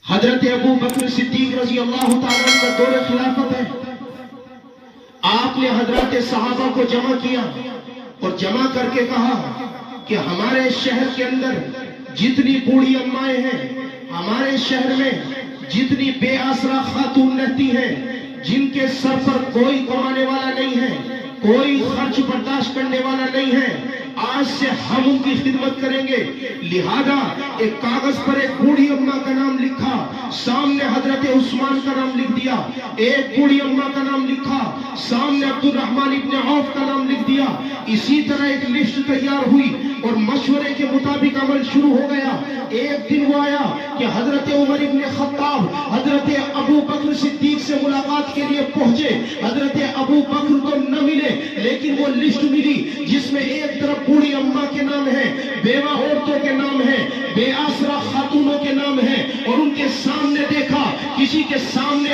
حضرت ابو بکر صدیق رضی اللہ تعالیٰ کا دور خلافت ہے. آپ نے حضرات صحابہ کو جمع کیا اور جمع کر کے کہا کہ ہمارے شہر کے اندر جتنی بوڑھی امائیں ہیں، ہمارے شہر میں جتنی بے آسرا خاتون رہتی ہیں، جن کے سر پر کوئی کمانے والا نہیں ہے، کوئی خرچ برداشت کرنے والا نہیں ہے، آج سے ہم ان کی خدمت کریں گے. لہذا ایک کاغذ پر ایک بوڑھی اماں کا نام لکھا، سامنے حضرت عثمان کا نام لکھ دیا. ایک بوڑھی اماں کا نام لکھا، سامنے عبد الرحمن ابن عوف کا نام لکھ دیا. اسی طرح ایک لسٹ تیار ہوئی اور مشورے کے مطابق عمل شروع ہو گیا. ایک دن وہ آیا کہ حضرت عمر ابن خطاب حضرت ابو بکر صدیق سے ملاقات کے لیے پہنچے. حضرت ابو بکر کو نہ ملے، لیکن وہ لسٹ ملی جس میں ایک طرف بوڑھی اماں کے نام ہیں، بیوہ عورتوں کے نام ہیں، بے آسرا خاتونوں کے نام ہیں، اور ان کے سامنے دیکھا، کسی کے سامنے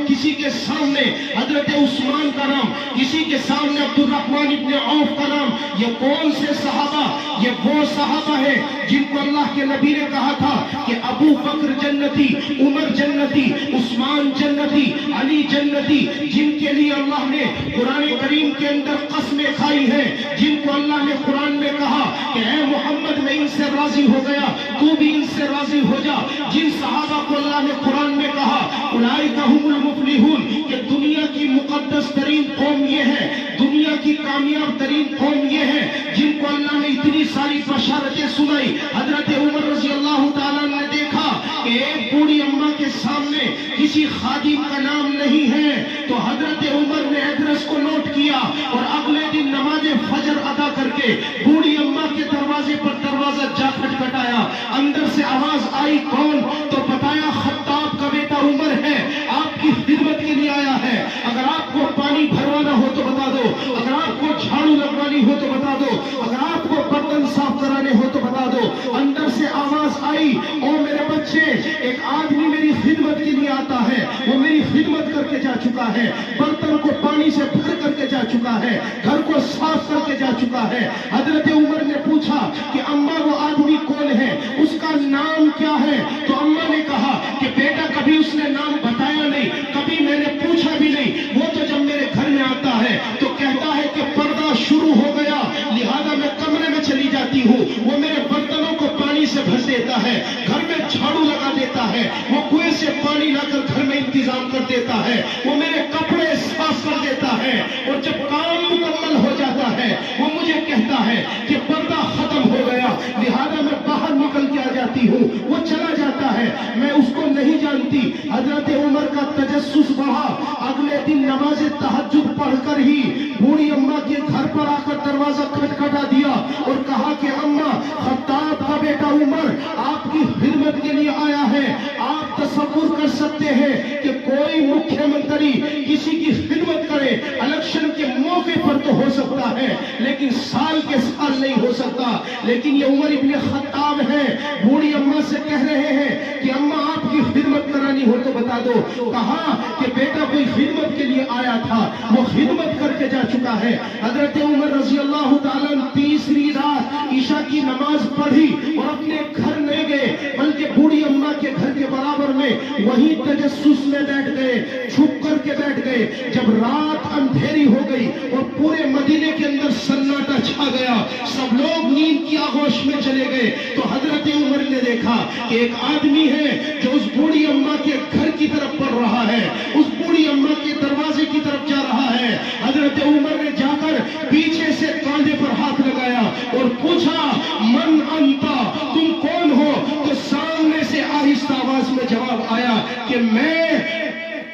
کسی کے سامنے حضرت عثمان کا نام، کسی کے سامنے عبد الرحمن ابن عوف کا نام. یہ کون سے صحابہ؟ یہ وہ صحابہ ہیں جن کو اللہ کے نبی نے کہا تھا کہ ابو بکر جنتی، عمر جنتی، عثمان جنتی، علی جنتی، جن کے لیے اللہ نے قرآن کریم کے اندر قسمیں کھائی ہیں، جن کو اللہ نے قرآن میں کہا کہ اے محمد میں ان سے راضی ہو گیا، تو بھی ان سے راضی ہو جا. جن صحابہ کو اللہ نے قرآن میں کہا اولئک هم المفلحون کہ دنیا کی مقدس ترین قوم یہ ہے، دنیا کی کامیاب ترین قوم یہ ہے، جن کو اللہ نے اتنی ساری بشارتیں سنائی. حضرت عمر رضی اللہ تعالیٰ نے دیکھا کہ ایک بوڑھی اماں کے سامنے کسی خادم کا نام نہیں ہے، تو حضرت عمر نے ایڈریس کو نوٹ کیا اور اگلے دن نماز فجر ادا کر کے بوڑھی اماں کے دروازے پر دروازہ جا کھٹکھٹایا. اندر سے آواز آئی، کون؟ تو بتایا خطاب کا بیٹا عمر ہے، آپ کی خدمت کے لیے آیا ہے. اگر آپ کو پانی بھروانا ہو تو بتا دو، اگر آپ کو جھاڑو لگوانی ہو تو بتا دو، اگر آپ کو برتن صاف کرانے ہو تو بتا دو. اندر سے آواز آئی، او میرے بچے، ایک آدمی میری خدمت کے لیے آتا ہے، وہ میری خدمت کر کے جا چکا ہے، برتن کو پانی سے بھر کر کے جا چکا ہے، گھر کو صاف کر کے جا چکا ہے. حضرت عمر نے پوچھا کہ اماں وہ آدمی کون ہے، اس کا نام کیا ہے؟ تو اماں نے کہا کہ بیٹا کبھی اس نے نام بتایا نہیں، کبھی میں نے پوچھا بھی نہیں. وہ تو جب میرے گھر میں آتا ہے تو کہتا ہے کہ پردہ شروع ہو گیا، لہذا میں کمرے میں چلی جاتی ہوں. وہ میرے برتنوں کو پانی سے بھر دیتا ہے، گھر میں جھاڑو لگا دیتا ہے، وہ کنویں سے پانی لا کر گھر میں انتظام کر دیتا ہے، وہ میرے کپڑے صاف کر دیتا ہے، اور جب کام مکمل ہو جاتا ہے وہ مجھے کہتا ہے کہ پردہ ختم ہو گیا، لہذا میں باہر نکل کے آ جاتی ہوں. وہ چلا جاتا ہے، میں اس کو نہیں جانتی. حضرت عمر کا تجسس بڑھا. اگلے دن نماز تہجد پڑھ کر ہی بوڑھی اماں کے گھر پر آ کر دروازہ کھٹکھٹا دیا اور کہا کہ اماں، خطاب کا بیٹا عمر آپ کی خدمت کے لیے آیا ہے. آپ تصور کر سکتے ہیں کہ کوئی مکھیہ منتری کسی کی خدمت کرے، الیکشن کے موقع پر تو ہو سکتا ہے لیکن سال کے سال نہیں ہو سکتا. لیکن یہ عمر ابن خطاب ہے، بوڑھی اماں سے کہہ رہے ہیں کہ اماں آپ کی خدمت کرانی ہو تو بتا دو. کہا کہ بیٹا کوئی خدمت کے لیے آیا تھا، وہ خدمت کر کے جا چکا ہے. حضرت عمر رضی اللہ تعالیٰ تیسری رات عشاء کی نماز پڑھی اور اپنے گھر نہیں گئے بلکہ بوڑھی اماں کے گھر کے برابر میں وہیں تجسس میں بیٹھ گئے، چھپ کر کے بیٹھ گئے. جب رات اندھیری ہو گئی اور پورے مدینے کے اندر سناٹا چھا گیا، سب لوگ نیند کی آغوش میں چلے گئے، تو حضرت عمر نے دیکھا کہ ایک آدمی ہے جو اس بوڑھی اماں کے گھر کی طرف پڑھ رہا ہے، اس بوڑھی اماں کے دروازے کی طرف جا رہا ہے. حضرت عمر نے جا کر پیچھے سے کاندھے پر ہاتھ لگایا اور پوچھا، من انتا، تم کون ہو؟ تو سامنے سے آہستہ آواز میں جواب آیا کہ میں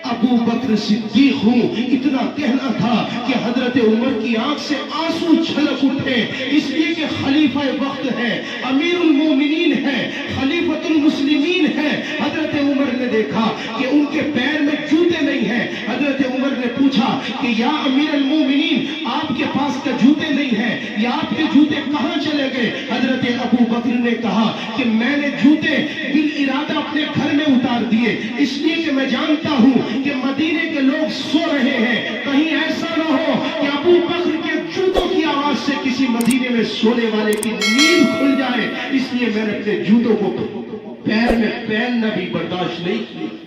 ابو بکر صدیق ہوں. اتنا کہنا تھا کہ حضرت عمر کی آنکھ سے آنسو چھلک اٹھے، اس لیے کہ خلیفہ وقت ہے، امیر المومنین ہے، خلیفۃ المسلمین ہے. حضرت عمر نے دیکھا کہ ان کے پیر میں جوتے نہیں ہیں. حضرت عمر نے پوچھا کہ یا امیر المومنین، آپ کے پاس کا جوتے نہیں ہیں، یا آپ کے جوتے کہاں چلے گئے؟ حضرت ابو بکر نے کہا کہ میں نے جوتے بالارادہ اپنے گھر میں اتار دیے، اس لیے کہ میں جانتا ہوں کہ مدینے کے لوگ سو رہے ہیں، کہیں ایسا نہ ہو کہ ابو بکر کے جوتوں کی آواز سے کسی مدینے میں سونے والے کی نیند کھل جائے. اس لیے میں نے اپنے جوتوں کو پیر میں پہننا بھی برداشت نہیں کیا۔